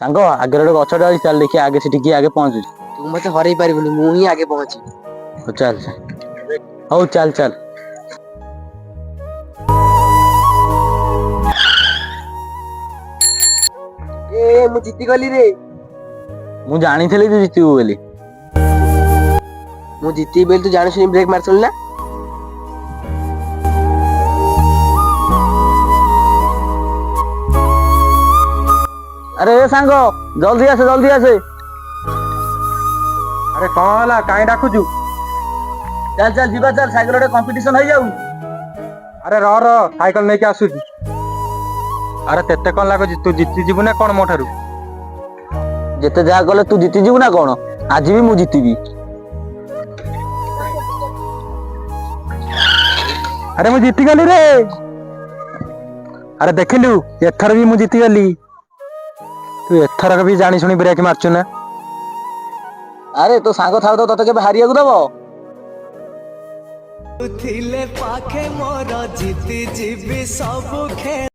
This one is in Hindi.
सांग आगे गोटे गछटा अच्छी चल देखिए आगे से किए आगे पहुंचुଛି। तू मत हरई पारिबुनी मु ही आगे पहुंची। हो चल हो चल चल। ए मु जीती गली रे। मु जानी थी तू जीतबू बोली। मु जीती बेल तू जाने सुनी ब्रेक मार चल ना। अरे ए सांग जल्दी आसे जल्दी आसे। अरे कौन है कहीं डाकुचु? चल चल जीवा चल साइकिल गोटे कंपटीशन हो जाऊ। अरे र साइकिल नहीं आसुची। अरे तेते कौन लगुच तू जीति जीवु ना कौन मो ठारू? जिते जहाँ गले तू जीति जीवु ना कौन? आज भी मु जीतबी। अरे मु जीति गली रे। अरे देखिलु एथर भी मु जीति गली। तू एथर भी जानी सुनी ब्रेक मारचु ना? अरे तो सांग थाउ तो तते के हारिया को दबो। थिले पाखे मोर जीती जीवी सब खे